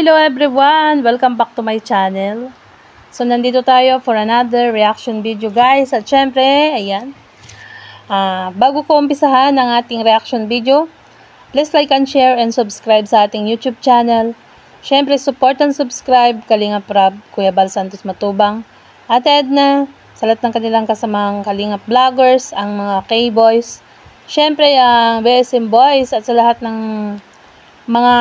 Hello everyone! Welcome back to my channel. So, nandito tayo for another reaction video, guys. At syempre, ayan. Bago ko umpisahan ang ating reaction video, please like and share and subscribe sa ating YouTube channel. Syempre, support and subscribe Kalingap Rab, Kuya Bal Santos Matubang, Ate Edna, sa lahat ng kanilang kasamang Kalingap vloggers, ang mga K-boys, syempre, ang BSM boys, at sa lahat ng mga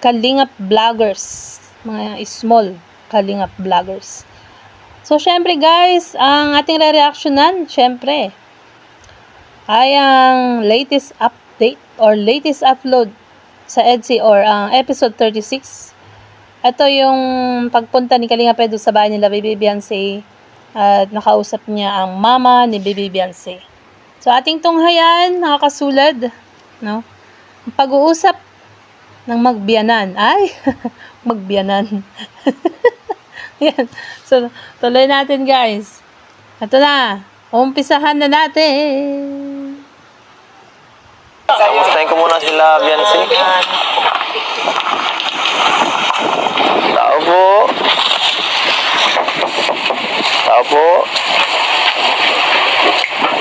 Kalingap vloggers, mga small Kalingap vloggers. So, syempre guys, ang ating re-reactionan, syempre, ay ang latest update or latest upload sa EDSI or ang episode 36. Ito yung pagpunta ni Kalingap Edu sa bahay nila Baby Beyonce at nakausap niya ang mama ni Baby Beyonce. So, ating tunghayan, nakakasulad, no? Pag-uusap ng magbiyanan. Ay, magbiyanan. Yan. So, tuloy natin, guys. Ito na. Umpisahan na natin. Kamustahin ko muna sila, Beyonce. Tao po. Tao po.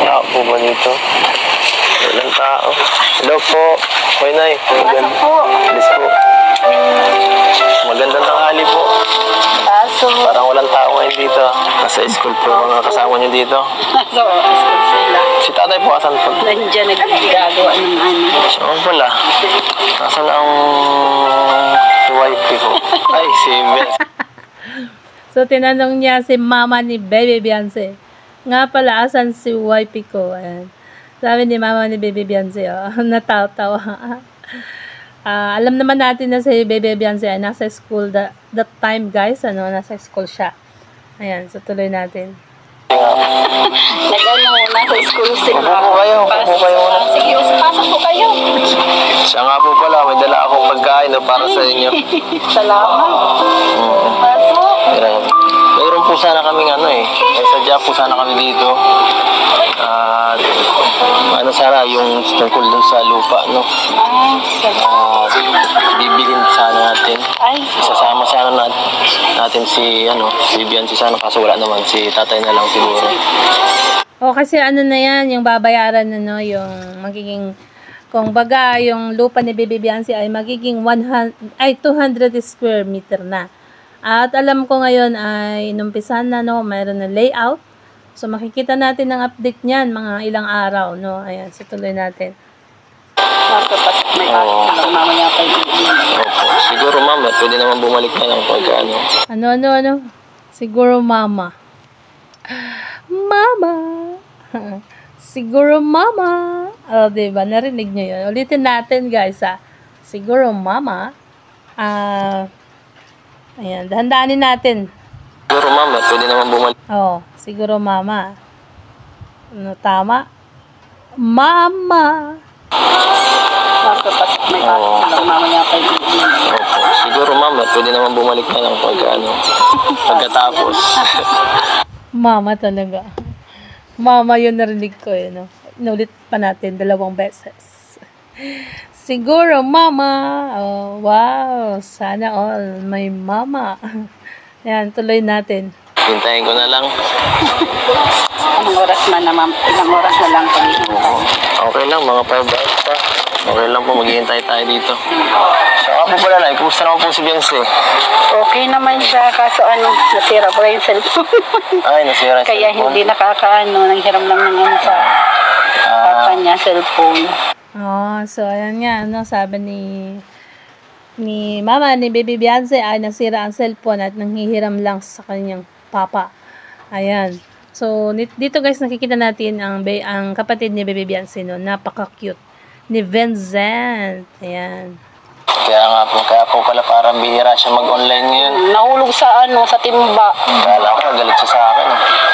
Tao po ba dito? Walang tao. Hello po. Hoy, Nay. Pasok po. Bilis po. Magandang tanghali po. Pasok. Parang walang tao ngayon dito. Nasa school po mga kasama niyo dito. Nasa school sila. Si tatay po, asan po? Nandiyan nagagawa ng ano. Saan pala? Nasaan ang wife ko? Ay, si Beth. So, tinanong niya si mama ni Baby Beyonce. Nga pala, asan si wife ko? Ayan. Sabi ni mama ni Baby Beyonce, natawa-tawa. Alam naman natin na si Baby Beyonce ay nasa school that time, guys. Nasa school siya. Ayan, so tuloy natin. Nasa school sila. Upo po kayo. Upo po kayo. Sige, pasok po kayo. Siya nga po pala, may dala akong pagkain para sa inyo. Salamat. Pasok. Mayroon po sana kaming may sadya po sana kami dito. Sana yung tungkol dun sa lupa, no? Bibilin sana natin. Isasama sana natin si Beyonce sana, kaso wala naman, si tatay na lang siguro. Kasi na yan, yung babayaran yung magiging, kung baga, yung lupa ni Baby Beyonce ay magiging 200 square meter na. At alam ko ngayon ay numpisan na, mayroon na layout. So, makikita natin ang update niyan mga ilang araw, no? Ayan, so tuloy natin. Mamaya pa yun. Siguro, mama, pwede naman bumalik na lang pagka Ano? Siguro, mama. Mama! Siguro, mama! Diba? Narinig nyo yun. Ulitin natin, guys, Siguro, mama. Ayan, dahan-dahanin natin. Siguro, mama, pwede naman bumalik. Siguro, mama. Tama? Mama! Mamaya pa yun. Siguro, mama, pwede naman bumalik na lang pagkatapos. Mama talaga. Mama yun narinig ko, no? Inulit pa natin 2 beses. Siguro, mama. Wow. Sana all. May mama. Yan, tuloy natin. Hintayin ko na lang. Ilang oras na lang Okay lang, mga 5 hours pa. Okay lang po, maghihintay tayo dito. Saka po pala, Nay, kumusta naman po si Beyonce? Okay naman siya, kaso nasira pa yung cellphone. Ay, nasira yung Kaya cellphone. hindi nanghiram lang ng sa papa niya, cellphone. So ayan nga, sabi ni ni mama ni Baby Beyonce ay nasira ang cellphone at nanghihiram lang sa kanyang papa. Ayan. So, dito guys, nakikita natin ang kapatid ni Baby Beyonce, no? Napaka-cute. Ni Vincent. Ayan. Kaya po pala parang bihira siya mag-online ngayon. Nahulog sa sa timba. Kala ko nagalit siya sa akin.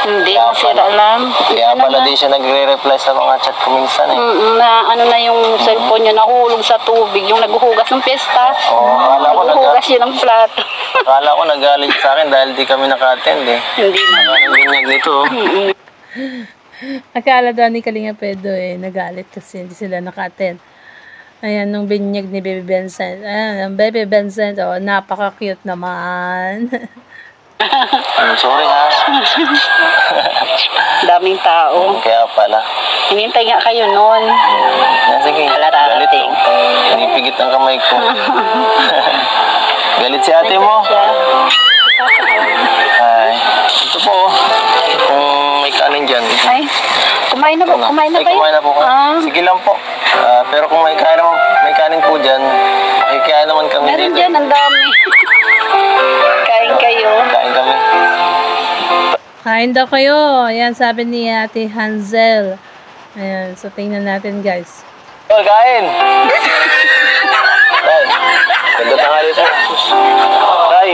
Hindi, masira lang. Kaya pala di siya nagre-reply sa mga chat ko minsan eh. Na yung cellphone niya nahulog sa tubig. Yung naghuhugas ng pesta. Akala ko Naghuhugas siya ng plato. Akala ko nagalit sa akin dahil di kami naka-attend eh. Hindi na. Ang binyag nito. Akala daw ni Kalinga Pedro nagalit kasi hindi sila naka-attend. Ayan, nung binyag ni Baby Vincent. Ayan, ang Baby Vincent, napaka-cute naman. Sorry ha. Daming tao. Kaya pala. Hinintay nga kayo noon. Sige, Wala galit darating. Pinipigit ang kamay ko. Galit si ate mo. Ay, ito po. Kung may kanin dyan. Ay, kumain na po. Kumain na Ay, ba yun? kumain na po kayo. Sige lang po. Pero kung may kanin po dyan, kaya naman kami Meron dito. dyan, ang dami. Kain kayo. Kain kami. Kain daw kayo. Ayan, sabi ni Ate Hansel. Ayan, so tingnan natin guys. Oh, kain! Tay, ganda tanghali po. Tay,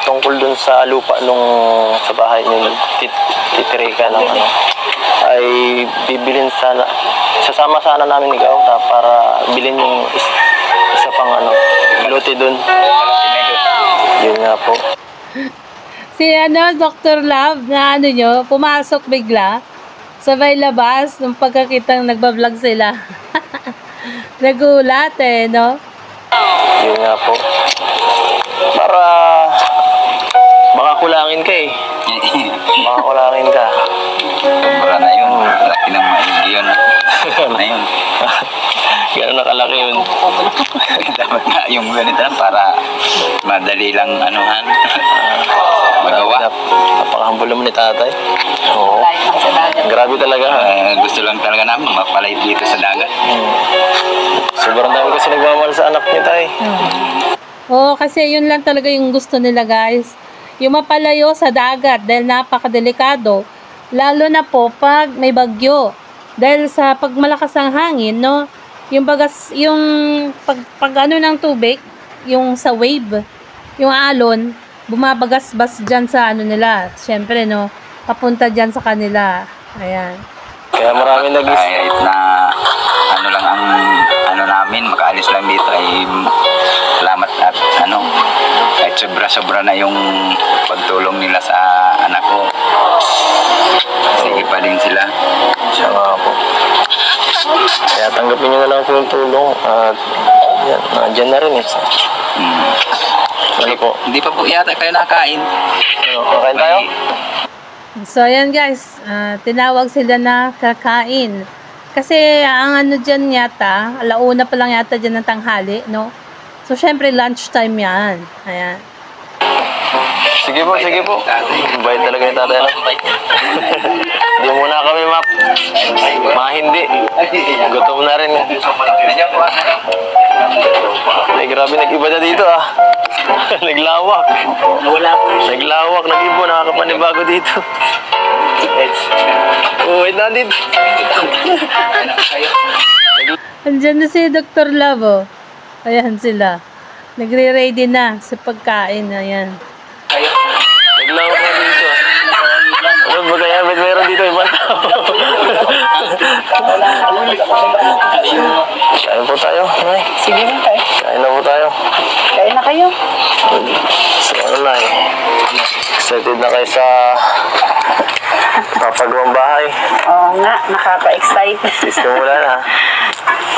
tungkol dun sa lupa sa bahay ni Titirika ng ay bibilin sana. Sasama sana namin ikaw para bilhin yung isa pang lote dun. Yun nga po. Si Dr. Love na nyo, pumasok bigla. Sabay labas nung pagkakitang nagbablog sila. Nagulat no? Yun nga po. Para baka kulangin ka eh. Baka kulangin ka. Wala na yun. Laki ng maigi yun. Na yun. Gano'n nakalaki yun. Dapat nga yung ganito lang para madali lang magawa. Napakahambol naman ni tatay. Oo. Grabe talaga. Gusto lang talaga namin mapalay dito sa dagat. Sobrang dami kasi nagmamahal sa anak niya tay. Oo, kasi yun lang talaga yung gusto nila guys. Yung mapalayo sa dagat dahil napakadelikado. Lalo na po pag may bagyo. Dahil sa pagmalakas ang hangin, no? Yung pag ng tubig, yung sa wave, yung alon, bumabagas-bas dyan sa nila. Siyempre, no? Papunta dyan sa kanila. Ayan. Kaya marami Kahit na lang ang namin, makaalis lang dito ay salamat at kahit sobra-sobra na yung pagtulong nila sa anak ko. Sige pa din sila. Siya nga po. Kaya tanggapin nyo na lang po yung tulong at yan, nandiyan na rin eh. Ano po? Hindi pa po yata kayo nakakain. Kakain tayo? So, ayan guys. Tinawag sila na kakain. Kasi, ang dyan yata, alauna pa lang yata dyan ng tanghali, no? So, syempre, lunchtime yan. Ayan. Sige po, sige po. Bayad talaga ni tatay. Hindi muna kami mahindi. Gutom na rin. Ay, grabe, nag-iba na dito Naglawak. Naglawak, nag-ibo, nakakapanibago dito. Wait na dito. Andyan na si Dr. Love, oh. Ayan sila. Nagre-ready na sa pagkain. Ayan. Naglawak na dito. Ano ba kaya meron dito ibang tao? Kain po tayo. Ay. Sige na tayo. Kain na po tayo. Kain na kayo. So excited na kayo sa papagawang bahay. Oo nga, nakaka-excite. Simula na.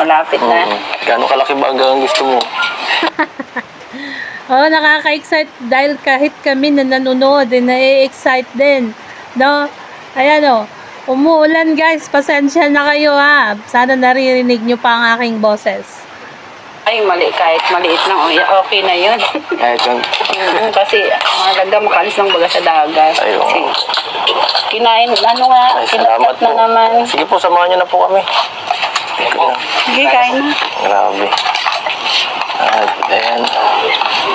Malapit na. Gano'ng kalaki ba ang gusto mo? Oh, nakaka-excite dahil kahit kami na nanonood, na-excite din. No? Ayan, oh. Umuulan, guys. Pasensya na kayo, ha. Sana naririnig nyo pa ang aking boses. Ay, kahit maliit lang. Okay na yun. Kahit yun. Kasi maganda makalis ng baga sa dagat. Ayun. Kasi kinain, Ay, salamat na po. naman. Sige po, samahan nyo na po kami. Sige, kain na. Grabe. At ayan,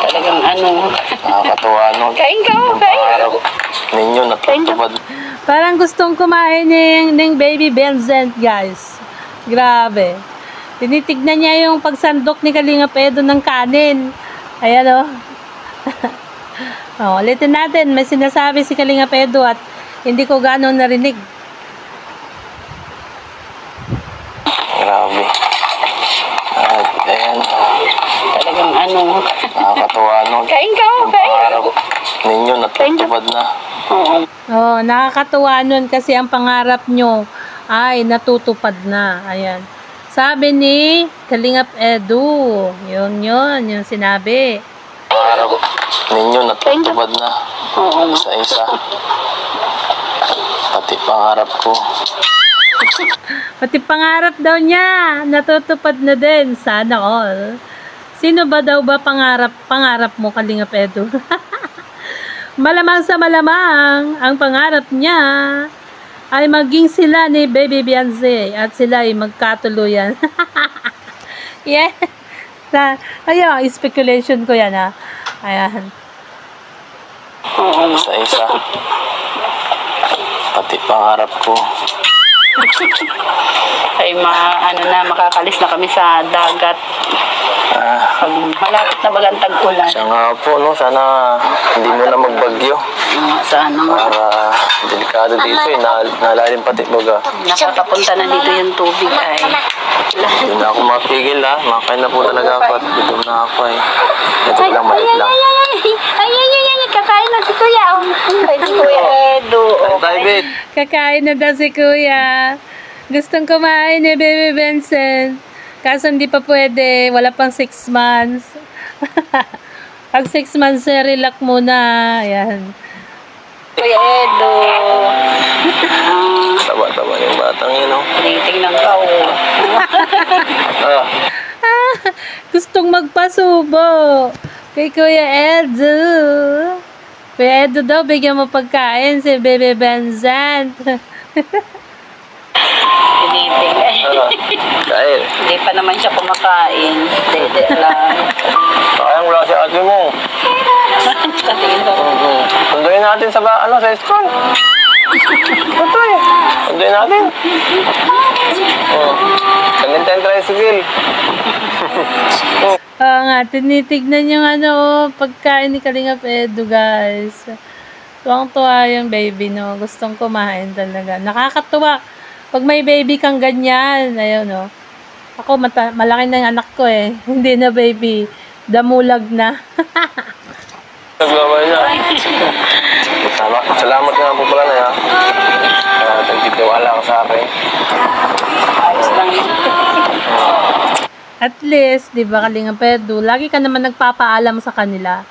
Talagang ano. nakakatuwa no. Kain ka, Yung kain. pangarap ninyo natutupad. Parang gustong kumain ng baby Vincent, guys. Grabe. Tinitignan niya yung pagsandok ni Kalinga Edo ng kanin. Ayan o. Oh, ulitin natin. May sinasabi si Kalinga Edo at hindi ko gano'ng narinig. Grabe. At ayan, Talagang ano. nakakatuwa no. Kain ka, Yung kain. pangarap ninyo natutupad na. Oo. Oh, nakakatuwa nun kasi ang pangarap nyo ay natutupad na. Ayan. Sabi ni Kalingap Edu. Yun, yung sinabi. Pangarap ninyo natutupad na. Oo. Isa-isa. Pati pangarap ko. Pati pangarap daw niya, natutupad na din. Sana all. Sino ba daw ba pangarap mo, Kalingap Edu? Malamang sa malamang, ang pangarap niya ay maging sila ni Baby Beyonce at sila ay magkatuluyan. Yeah. Ayun, speculation ko yan ha. Ayan. Oo. Isa-isa. Pati pangarap ko. Ay ano na, makakalis na kami sa dagat. Pag malapit na bagang tag-ulan. Siya nga po, no? Sana hindi mo na magbagyo. Sana nga. Para delikado dito eh. Nalalim pati baga. Nakakapunta na dito yung tubig ay. Hindi na ako mapigil ha. Makain na po talaga ako at gutom na ako eh. Ito lang, malit lang. Kakain na si Kuya. Ay, si Kuya Edo. Kain tayo, babe. Kakain na daw si Kuya. Gustong kumain ni Baby Vincent. Kaso hindi pa pwede. Wala pang 6 months. Pag 6 months, relax muna. Ayan. Kuya Edo. Taba-taba yung batang yun, no? Tinitingnan ka, oh. Ah, Gustong magpasubo. Kay Kuya Edo. Kuya Edo daw, bigyan mo pagkain si Baby Vincent. Tinitingnan. kain. Hindi pa naman siya kumakain. Dede lang. Kaya mo lang si ate mo. Katingin ko. Sunduin natin sa sa school. Ito eh. Sunduin natin. Galing tayong tricycle. Oo nga, tinitignan yung pagkain ni Kalingap Edo, guys. Tuwang-tuwa yung baby, no? Gustong kumain talaga. Nakakatuwa. Pag may baby kang ganyan, ayun, no? Ako, malaki na yung anak ko, eh. Hindi na baby. Damulag na. Naglaway niya. Salamat nga po pala na ya. Nagtitiwala ka sa akin. Ayos lang yun. At least, di ba, Kalingap Edo, lagi ka naman nagpapaalam sa kanila.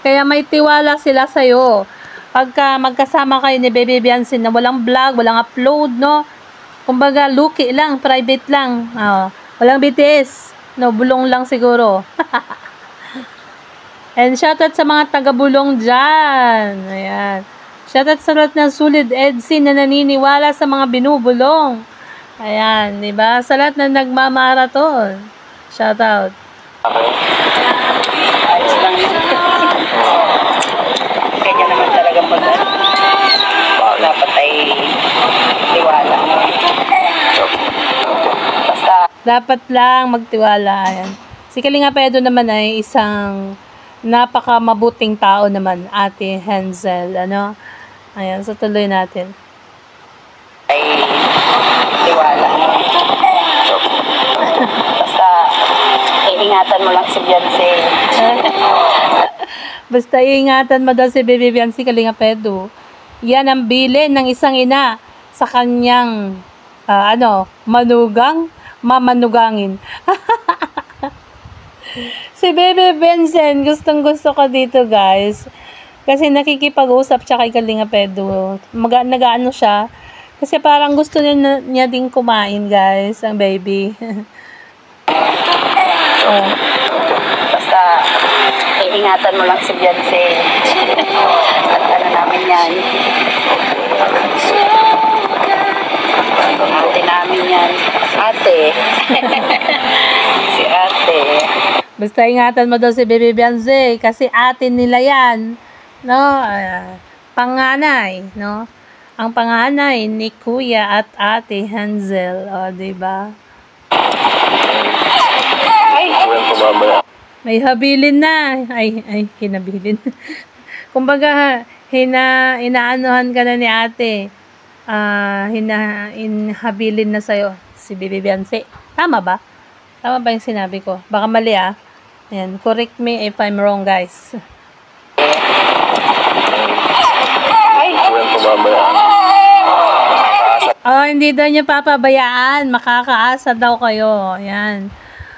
Kaya may tiwala sila sa'yo. Pagka magkasama kayo ni Baby Beyonce na walang vlog, walang upload, no? Kumbaga, luki lang, private lang. Walang BTS. No, bulong lang siguro. And shoutout sa mga taga-bulong dyan. Ayan. Shoutout sa lahat ng Sulid Edsi na naniniwala sa mga binubulong. Ayan, di ba? Sa lahat na nagmamaraton. Shoutout. Okay. Ayos lang yun. Ganyan naman talaga pag dapat ay tiwala. Basta Dapat lang magtiwala. Ayan. Si Kalingap Edo naman ay isang napaka-mabuting tao naman, Ate Hansel. Ano? Ayan, so tuloy natin. ay tiwala. Basta iingatan mo lang si Beyonce. Basta iingatan mo daw si Baby Beyonce, Kalingap Edo. Yan ang bilin ng isang ina sa kanyang mamanugangin. Si Baby Vincent, gustong-gusto ko dito, guys. Kasi nakikipag-usap siya kay Kalingap Edo. Nag-ano siya. Kasi parang gusto niya ding kumain, guys, ang baby. Oh. Basta iingatan mo lang si Beyonce. At ano namin yan. Ate namin yan. Ate. Si ate. Basta ingatan mo daw si Baby Beyonce kasi atin nila yan. No? Panganay, no? Ang panganay ni Kuya at Ate Hansel. O, diba? Walang pababaya. May habilin na. Ay, hinabilin. Kumbaga, inaanuhan ka na ni ate. Inhabilin na sa'yo si Baby Beyonce. Tama ba? Tama ba yung sinabi ko? Baka mali Ayan, correct me if I'm wrong, guys. Walang pababaya. Hindi daw niya papabayaan. Makakaasa daw kayo. Ayan.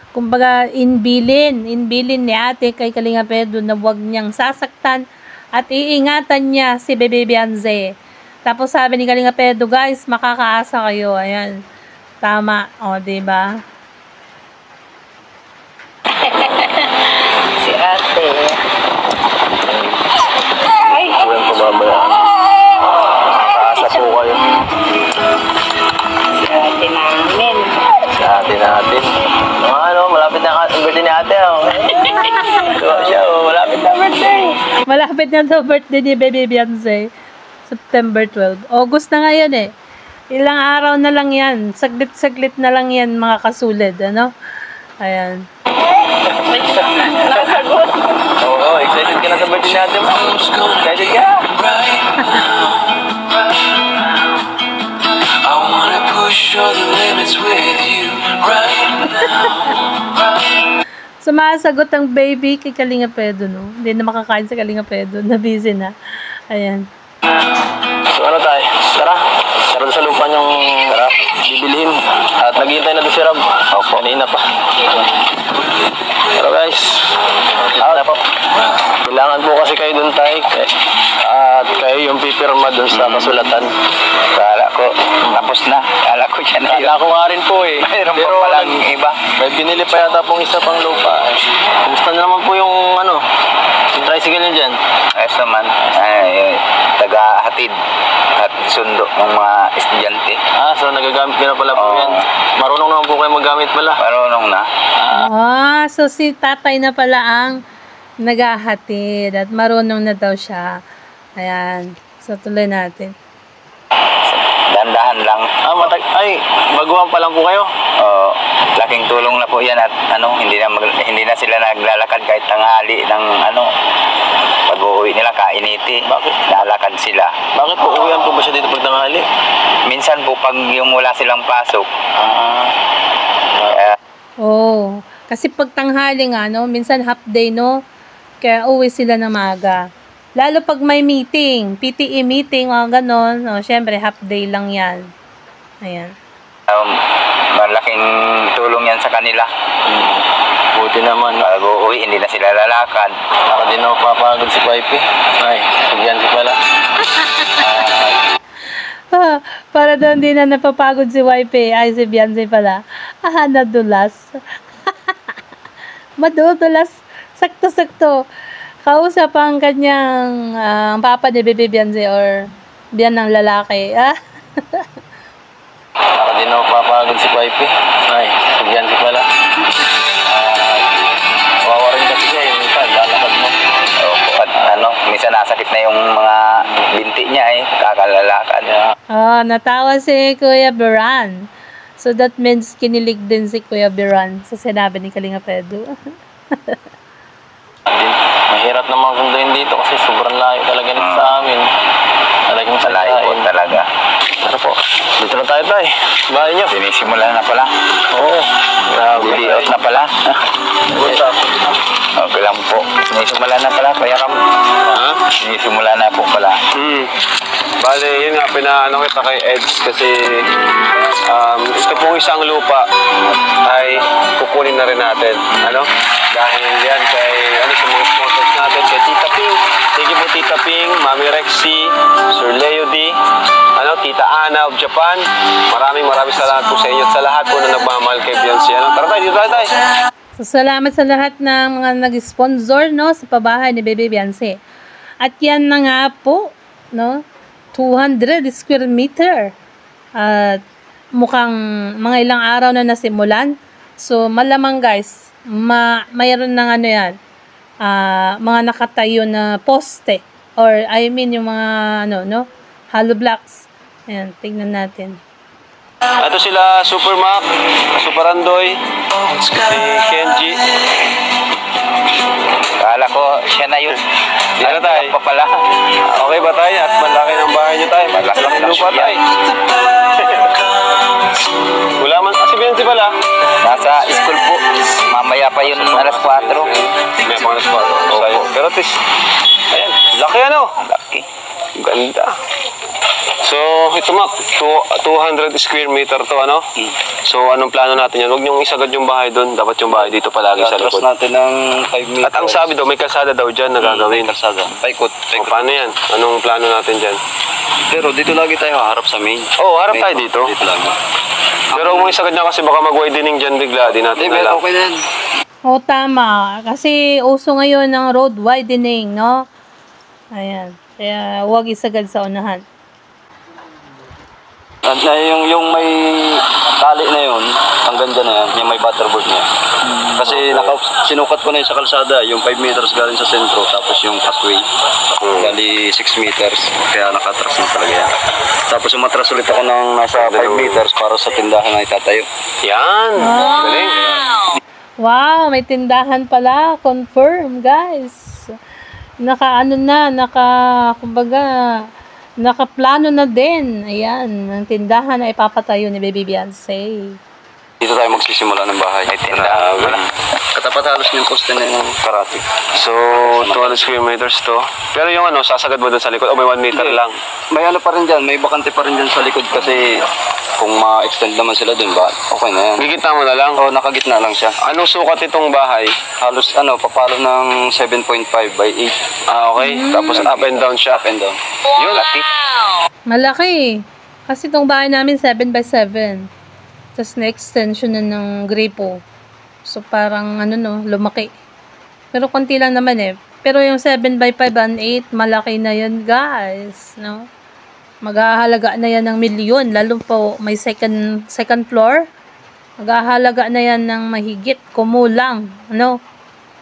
Kumbaga, inbilin ni ate kay Kalinga Pedro na huwag niyang sasaktan at iingatan niya si Baby Beyonce. Tapos sabi ni Kalinga Pedro, guys, makakaasa kayo. Ayan. Tama. O, diba? Si ate. Walang pababaya. Nakakaasa po kayo. Si ate namin. Sa atin natin. Malapit na ang birthday ni ate. Malapit na birthday. Malapit na daw birthday ni Baby Beyonce. September 12. August na ngayon eh. Ilang araw na lang yan. Saglit-saglit na lang yan mga kasulid. Ano? Ayan. Nasagot. Oo, excited ka na sa birthday ni ate mo. Excited ka? I wanna push all the limits with you right now. Sumasagot ang baby kay Kalinga Pedro, no? Hindi na makakain sa Kalinga Pedro. Na busy na. Ayan. So ano tayo? Tara doon sa lupa niyong bibilhin. At naghihintay na doon si Rob. Kanina pa. Pero guys, kailangan po kasi kayo doon tayo. At kayo yung pipirma doon sa kasulatan. Kala ko, tapos na. Kala ko siya na yun. Kala ko nga rin po eh. Mayroon pa palang iba. May binili pa yata pong isa pang lupa. Kumusta na naman po yung yung tricycle niyo dyan? Ayos naman. Taga-hatid at sundo ng mga estudyante. So nagagamit ka na pala po yan. Marunong naman po kayo maggamit pala. Marunong na. So si tatay na pala ang naghahatid at marunong na daw siya. Ayan. So tuloy natin. Dandahan lang. Baguhan pa lang po kayo? Laking tulong na po yan at hindi na sila naglalakad kahit tanghali ng pag-uwi nila kainiti. Bakit? Lalakad sila. Bakit po uwihan po ba siya dito pag tanghali? Minsan po pag yung wala silang pasok. Kasi pag tanghali nga, no, minsan half day, no, kaya uwi sila ng maaga. Lalo pag may meeting, PTE meeting, mga ganon, syempre half day lang yan. Ayan. Malaking tulong yan sa kanila. Buti naman. Pag uuwi, hindi na sila lalakad. Para din ako papagod si Pipe. Yan si pala. Para daw hindi na napapagod si YP. Ay, si Beyonce pala. Nadulas. Madudulas. Sakto-sakto. Kausap ang kanyang papa ni Baby Beyonce or biyan ng lalaki. Para din ako papagod si Pipe. Yan si pala. Kawawa rin kasi siya. Minsan, lalakad mo. At minsan nasakit na yung mga binti niya kakalalakad. Natawa si Kuya Beran. So that means kinilig din si Kuya Beran sa sinabi ni Kalinga Pedro. Mahirap naman sunduin dito kasi sobrang layo talaga nito sa amin. Talagang Malayo po talaga. Ano po? Dito na tayo tayo. Bahay niyo. Sinisimula na pala. Oo. Bili-out na pala. Okay lang po. Sinisimula na pala. Kaya sinisimula na po pala. Bale, yun nga, pinaano kita kay Eds kasi ito pong isang lupa ay kukunin na rin natin. Dahil yan kay sa mga sponsors natin, kay Tita Ping. Thank you po Tita Ping, Mami Rexy, Sir Leo D, Tita Ana of Japan. Maraming salamat po sa inyo at sa lahat po na nagmamahal kay Beyonce. Tara tayo, dito tayo. So, salamat sa lahat ng mga nag-sponsor, no, sa pabahay ni Baby Beyonce. At yan na nga po, no, 200 square meter. At mukhang mga ilang araw na nasimulan. So, malamang guys, mayroon ng ano yan, mga nakatayo na poste. Or, I mean, yung mga, hollow blocks. Ayan, tingnan natin. Ito sila, Super Mac, Super Andoy, si Kenji. Kala ko, siya na yun. Ano tayo? Pa pala. Okay ba tayo? At malaki ng bahay niyo tayo. Malaki ng ng lupa siya. tayo. Wala man, si Benzi pala. Nasa school po. Mamaya pa yun, alas 4. May mga alas 4. Pero tis, ayan, laki ano? Laki. Ganda. So, ito Mac, 200 square meter to, ano? So, anong plano natin yan? Huwag niyong isagad yung bahay doon. Dapat yung bahay dito palagi sa likod. natin ng 5 meters. At ang sabi daw, may kalsada daw dyan na gagawin. Kalsada. Paikot. O, paano yan? Anong plano natin dyan? Pero dito lagi tayo harap sa main. Oo, harap tayo dito. Dito lagi. Pero kung isagad niya kasi baka mag-widening dyan bigla. Di natin alam. Okay na yan. O, tama. Kasi uso ngayon ng road widening, no? Ayan. Kaya huwag isagad sa unahan. At yung may tali na yun, hanggang dyan na yan, yung may butterboard na yan. Kasi sinukat ko na yun sa kalsada, yung 5 meters galing sa sentro, tapos yung pathway, gali 6 meters, kaya nakatras na talaga yan. Tapos umatras ulit ako ng nasa 5 meters para sa tindahan na itatayo. Yan. Galing. Wow, may tindahan pala. Confirm, guys. Kumbaga, nakaplano na din. Ayan, ang tindahan na ipapatayo ni Baby Beyonce. Dito tayo magsisimula ng bahay. May tindahan. Katapat halos yung poste na yung karate. So, 200 square meters to. Pero yung sasagad mo doon sa likod o may 1 meter lang? May ano pa rin dyan, may bakante pa rin dyan sa likod kasi kung ma-extend naman sila dun ba, okay na yan. Gigitna mo na lang? Oo, nakagitna lang siya. Anong sukat itong bahay? Halos papalo ng 7.5 by 8. Okay. Tapos up and down siya. Up and down. Yun, laki. Malaki. Kasi itong bahay namin 7x7. Tapos na-extension na ng gripo. So, parang lumaki. Pero konti lang naman eh. Pero yung 7x5 and 8, malaki na yan, guys. No? Maghahalaga na yan ng milyon. Lalo po may second floor. Maghahalaga na yan ng mahigit kumulang.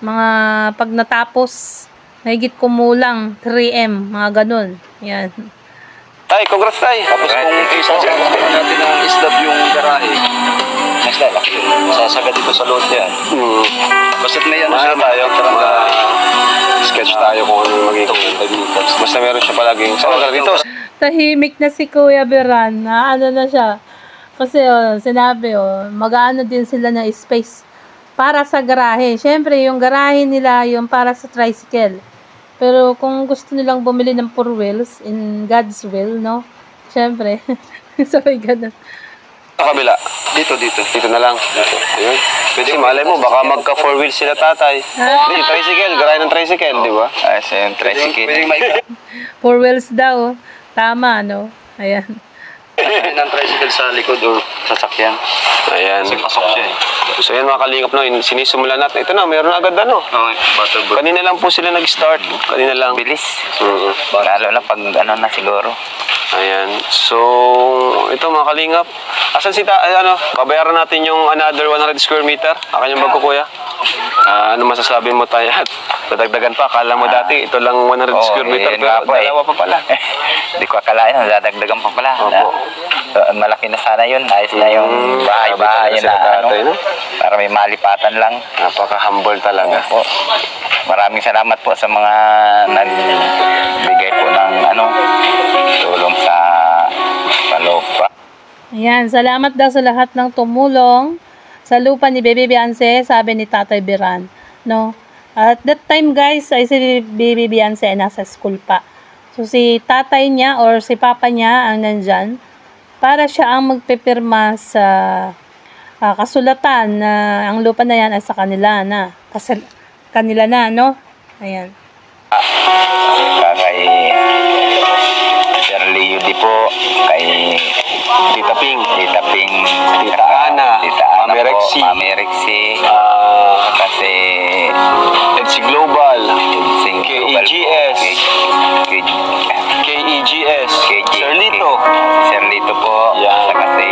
Mga pag natapos, mahigit kumulang 3M. Mga ganun. Yan. Tay, congrats tay. Tapos kung isasagad natin ng isdab yung garahe, mas lalaki yun. Sasagad dito sa load yan. Basta't may siya tayo. Sketch tayo kung ano yung magiging 5 meters. Basta meron siya palaging sa dito. Tahimik na si Kuya Beran. Na siya. Kasi sinabi mag-ano din sila na space para sa garahe. Siyempre, yung garahe nila yung para sa tricycle. Pero kung gusto nilang bumili ng 4 wheels, in God's will, no? Siyempre, sabay ganun. Sa kabila. Dito. Dito na lang. Ayun. Pwede malay mo, baka magka 4 wheels sila tatay. Hindi, tricycle. Garahe ng tricycle, di ba? Ay, so yung tricycle. Pwede may 4 wheels daw. Tama, no? Ayan. ng tricycle sa likod o sasakyan. Ayan. Kasi pasok siya eh. So yan mga kalingap, sinisimulan natin. Ito na, meron na agad Okay, butterboard. Kanina lang po sila nag-start. Kanina lang. Bilis. Lalo na pag na siguro. Ayan. So, ito mga kalingap. Asan babayaran natin yung another 100 square meter. Akin yung bag ko, kuya. Ano masasabi mo tayo? Dadagdagan pa. Akala mo dati, ito lang 100 square meter. Pero dalawa pa pala. Hindi ko akalain, dadagdagan pa pala. Opo. Malaki na sana yun. Ayos na yung bahay-bahay na para may malipatan lang. Napaka-humble talaga. Opo. Maraming salamat po sa mga nagbigay po ng tulong sa palupa. Ayan, salamat daw sa lahat ng tumulong sa lupa ni Baby Beyonce, sabi ni Tatay Beran. No? At that time, guys, ay si Baby Beyonce ay nasa school pa. So, si tatay niya or si papa niya ang nandyan para siya ang magpipirma sa kasulatan na ang lupa na yan ay sa kanila na. Kasi kanila na, no? Ayan. Kay Sir Leo di po, kay Tita Ping, Tita Ana, Mami Rexy, kasi EDSI Global, KEGS, Sir Lito po, yan. kasi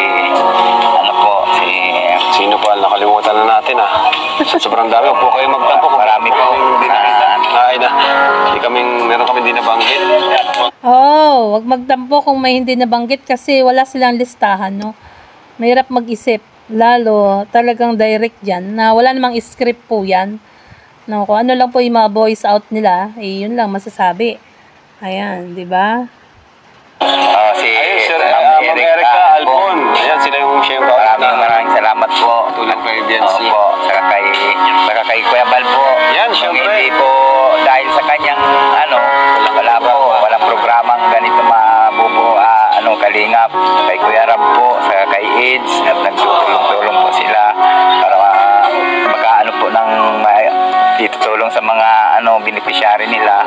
sino po, nakalimutan na natin Sa Sobrang dami. Huwag po kayo magtampo. Marami po. Ay na. Meron kami din nabanggit. Oh, wag magtampo kung may hindi nabanggit kasi wala silang listahan, no? Mahirap mag-isip. Lalo, talagang direct yan, na wala namang script po yan. No, kung ano lang po yung mga voice out nila, eh, yun lang masasabi. Ayan, di ba? Si Ayun, Sir Ma'am Ma'am Erica Alpon. Ayan, siya yung Maraming salamat po. tulad kay Biancy. Opo, saka kay Kuya Bal po. Yan, Kung syempre. hindi po dahil sa kanyang walang programang ganito kalingap. Kay Kuya Rab po, saka kay Eds, at nagtutulong-tulong po sila para makaano po ng itutulong sa mga beneficiary nila.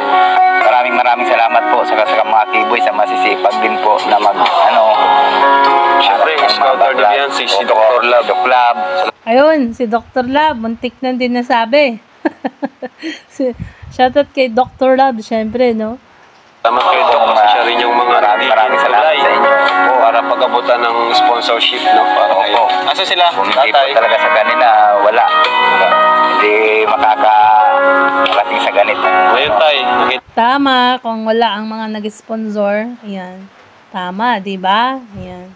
Maraming salamat po sa mga kiboy, sa masisipag din po na Syempre, Scouter de Biancy, si Dr. Lab. Doc Lab. Ayun, si Dr. Lab, muntik na din nasabi. Shoutout kay Dr. Lab, syempre, no? Salamat kayo Doc, kasi siya rin yung mga Maraming salamat sa inyo. para pag-abutan ng sponsorship, no? Para kayo. Asa sila? Kung hindi po Tatay? talaga sa kanila, wala. Hindi makakarating sa ganito. Ngayon tay, Tama, kung wala ang mga nag-sponsor, ayan. Tama, di ba? Ayan.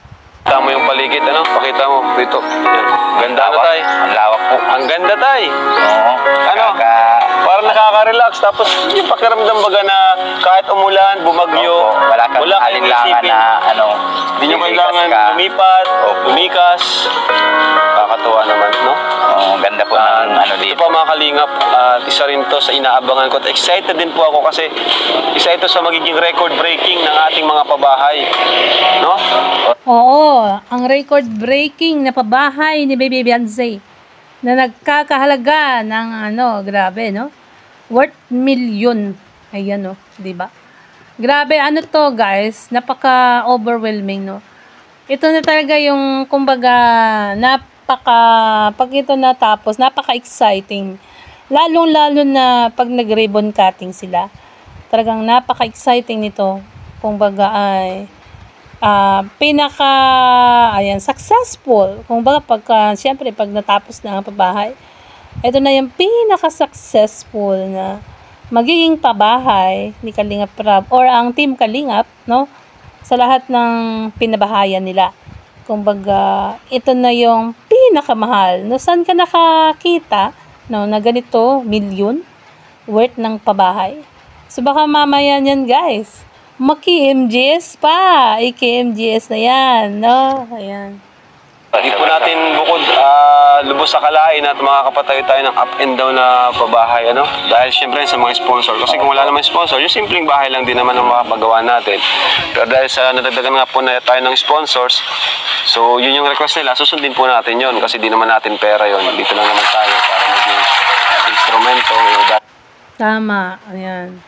nakita mo yung paligid, Pakita mo, dito. Yan. Ganda na tay. Ang lawak po. Ang ganda tay. Oo. Parang nakaka-relax. Tapos yung pakiramdam baga na kahit umulan, bumagyo, Wala kang kayong alinlangan isipin. na Hindi nyo lilikas kailangan ka. lumipat, lumikas. Kakatuwa naman, no? Oo, ganda po ng Ito dito. pa mga kalingap, isa rin to sa inaabangan ko. At excited din po ako kasi isa ito sa magiging record-breaking ng ating mga pabahay. No? Oo, ang record-breaking na pabahay ni Baby Beyonce na nagkakahalaga ng grabe, no? Worth million. Ayan, no? Diba? Grabe, to, guys? Napaka-overwhelming, no? Ito na talaga yung, kumbaga, pag ito natapos, napaka-exciting. Lalong-lalo na pag nag-ribbon cutting sila. Talagang napaka-exciting nito. Kumbaga, ay successful. Kung baga, siyempre, pag natapos na ang pabahay, ito na yung pinaka-successful na magiging pabahay ni Kalingap Rab or ang Team Kalingap, no? Sa lahat ng pinabahayan nila. Kung baga, ito na yung pinakamahal. No, saan ka nakakita, no, na ganito, million worth ng pabahay? So, baka mamaya yan, guys. Maki-MGS pa. IK-MGS na yan, no? Ayan. Hindi po natin bukod lubos sa kalain at makakapatayo tayo ng up and down na pabahay, Dahil syempre sa mga sponsor. Kasi kung wala naman sponsor, yung simpleng bahay lang din naman ang makapagawa natin. Pero dahil sa nadagdagan nga po na tayo ng sponsors, so yun yung request nila, susundin po natin yun. Kasi di naman natin pera yun. Dito lang naman tayo para maging instrumento. Tama. Ayan.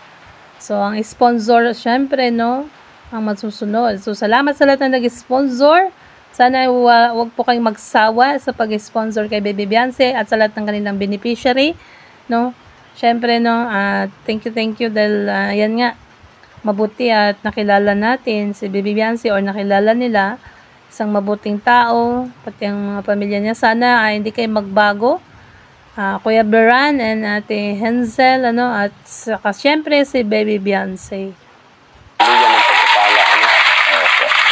So, ang sponsor, syempre, no? Ang masusunod. So, salamat sa lahat na nag-sponsor. Sana wag po kayong magsawa sa pag-sponsor kay Baby Beyonce at sa lahat ng kanilang beneficiary, no? Syempre, no, thank you dahil yan nga, mabuti at nakilala natin si Baby Beyonce or nakilala nila isang mabuting tao, pati ang mga pamilya niya. Sana hindi kayo magbago. Kuya Beran and Ate Hensel, at saka syempre si Baby Beyonce. Yan ang pagpapala,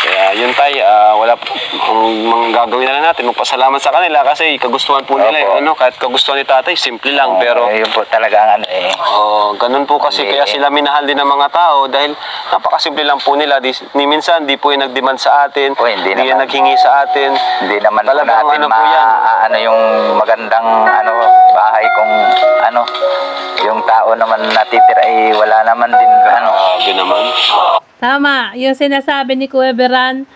Kaya yun tay, wala ang gagawin na natin, magpasalamat sa kanila kasi kagustuhan po nila, kahit kagustuhan ni tatay, simple lang, pero yun po talaga ang ganun po kasi, kaya sila minahal din ng mga tao dahil napakasimple lang po nila. Ni minsan, di po yung nag-demand sa atin, hindi yung naghingi sa atin. Hindi naman po Talagang natin po yan. yung magandang bahay kung yung tao naman natitira wala naman din Grabe naman. Tama, yung sinasabi ni Kuya Beran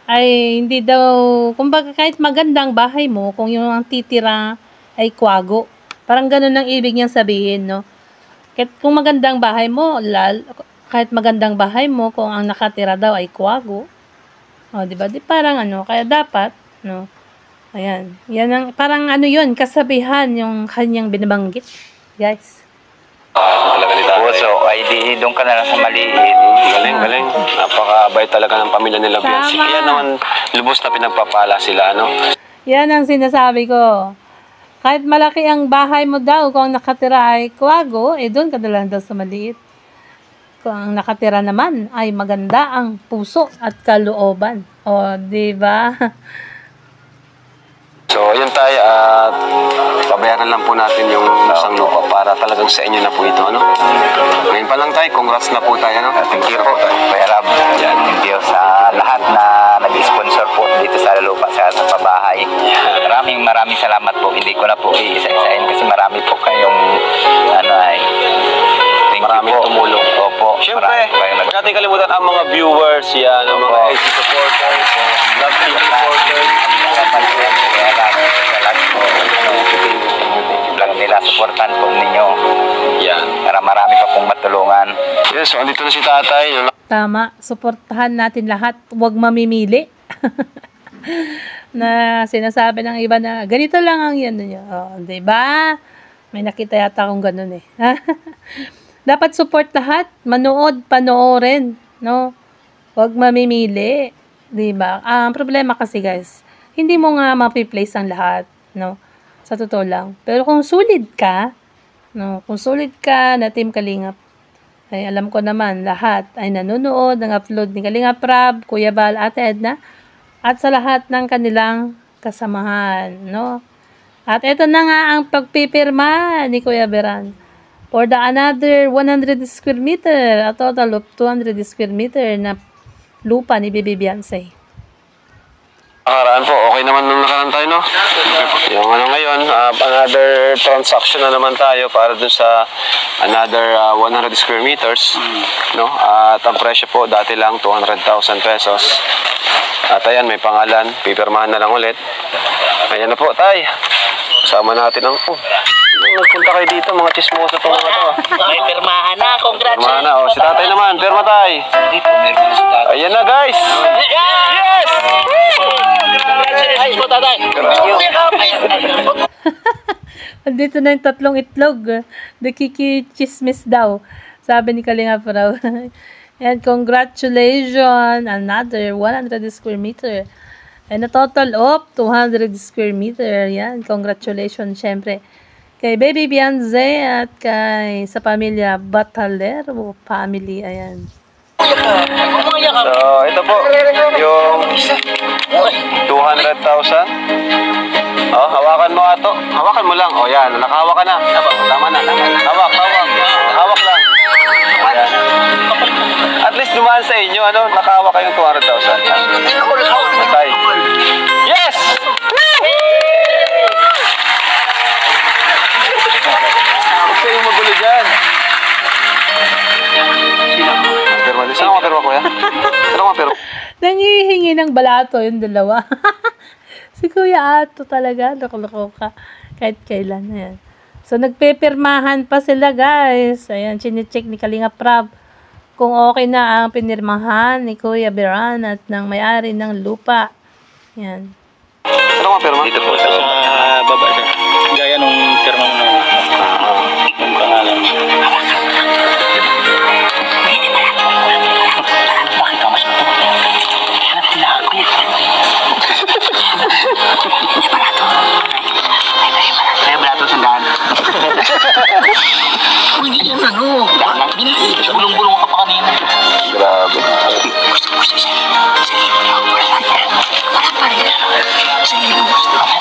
ay hindi daw, kumbaga kahit magandang bahay mo, kung yung ang titira ay kwago. Parang ganun ang ibig niyang sabihin, no? Kahit kung magandang bahay mo, kahit magandang bahay mo, kung ang nakatira daw ay kwago. O, diba? Di parang kaya dapat, no? Ayan. Yan ang, parang yun, kasabihan yung kanyang binabanggit. Guys. Talaga ni tatay. So, ay di doon ka na lang sa maliit. Galing. Napakabait talaga ng pamilya nila Biancy. Kaya naman lubos na pinagpapala sila, Yan ang sinasabi ko. Kahit malaki ang bahay mo daw, kung ang nakatira ay kuwago, doon ka na lang daw sa maliit. Kung ang nakatira naman ay maganda ang puso at kalooban. O, di ba? So, yun tayo, at babayaran lang po natin yung isang lupa para talagang sa inyo na po ito, ano? Ngayon pa lang tayo, congrats na po tayo, ano? Thank you po, Kuya Rab. Thank you sa lahat na nag-sponsor po dito sa lupa sa pabahay. Maraming salamat po. Hindi ko na po iisa-isain kasi marami po kayong Maraming tumulong. Opo. Siyempre, huwag natin kalimutan ang mga viewers, yan, ang mga AC supporters, Love Team supporters. Vlog nila, supportan po ninyo. Yan. Para marami pa pong matulungan. Yes, so andito na si tatay. Tama, suportahan natin lahat. Huwag mamimili. Na sinasabi ng iba na ganito lang ang yan niya. Oh, 'di ba? May nakita yata akong ganun eh. Dapat support lahat, manood, panoorin, no? Huwag mamimili, 'di ba? Ang problema kasi guys, hindi mo nga ma-place ang lahat, no? Sa totoo lang. Pero kung solid ka, no, kung solid ka na Team Kalingap, ay alam ko naman lahat ay nanonood ng upload ni Kalingap Rab, Kuya Bal, Ate Edna, at sa lahat ng kanilang kasamahan, no? At ito na nga ang pagpipirma ni Kuya Beran for the another 100 square meter, a total of 200 square meter na lupa ni Baby Beyonce. Nakaraan po, okay naman nung nakaraan tayo, no? Yung ngayon, another transaction na naman tayo para dun sa another 100 square meters, no? At ang presyo po, dati lang 200,000 pesos. At ayan, may pangalan, pipirmahan na lang ulit. Ayan na po, tay. Kasama natin ang, nagpunta kayo dito, mga chismoso itong mga to. May pirmahan na, Pirmahan na, si tatay naman, pirma tay. Ayan na guys! Yes! Congratulations po, tatay. Andito na yung tatlong itlog. Nakikichismis daw. Sabi ni Kalingap Rab. And congratulations, another 100 square meter. And a total of 200 square meter. Yan, congratulations syempre. Kay Baby Beyonce at kay sa pamilya Batalero family. Ayan. So, ito po, yung 200,000. Oh, hawakan mo ato. Hawakan mo lang. Oh, yan. Nakahawak ka na. Tama na. Hawak. Hawak lang. Ayan. At least dumaan sa inyo, ano? Nakahawak kayong 200,000. Patay. Yes! Huwag kayong magulo dyan. Saan ako pero kuya? Saan ako pero? Nangihingi ng balato yung dalawa. Si Kuya Ato talaga, loko-loko ka. Kahit kailan, ayan. So, nagpipirmahan pa sila, guys. Ayan, chine-check ni Kalingap Rab kung okay na ang pinirmahan ni Kuya Beran at ng may-ari ng lupa. Ayan. Saan ako pero? Dito po sa baba siya. Gaya nung pirma mo na yung pangalan. Bakit ka mas Kaya balato sandaan. Hindi yan ano. Bulong-bulong ka pa kanina. Grabe.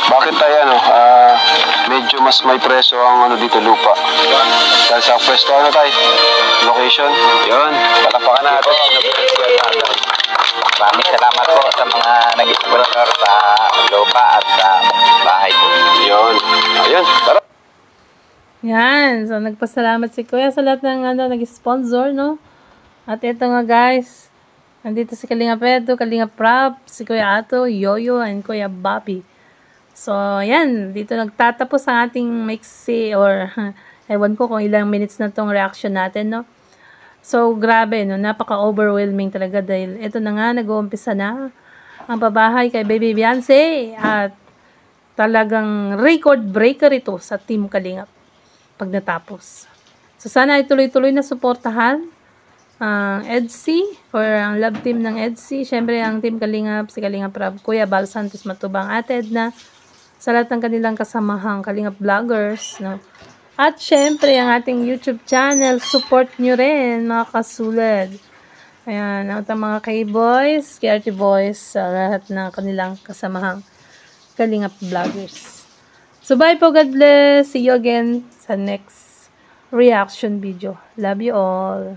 Bakit tayo ano? Medyo mas may preso ang ano dito lupa. Dahil sa pwesto ano tayo? Location. Yun. Palapakan natin. Maraming salamat po sa mga nag-sponsor sa lupa at sa bahay po. Yun. Ayun. Tara. Yan. So, nagpasalamat si Kuya sa lahat ng nag-sponsor, no? At ito nga, guys. Nandito si Kalingap Edo, Kalingap Rab, si Kuya Ato, Yoyo, and Kuya Bobby. So, yan. Dito nagtatapos ang ating mixi or ewan ko kung ilang minutes na tong reaction natin, no? So, grabe, no? Napaka-overwhelming talaga dahil ito na nga, nag-uumpisa na ang pabahay kay Baby Beyonce at talagang record breaker ito sa Team Kalingap pag natapos. So, sana ay tuloy-tuloy na suportahan ang EDC or ang love team ng EDC. Siyempre, ang Team Kalingap, si Kalingap Rab, Kuya Bal Santos Matubang, Ate Edna, sa lahat ng kanilang kasamahang Kalingap Vloggers, no? At syempre, ang ating YouTube channel, support nyo rin, mga kasulad. Ayan, at ang mga K-Boys, KRT Boys, sa lahat ng kanilang kasamahang Kalingap Vloggers. So, bye po. God bless. See you again sa next reaction video. Love you all.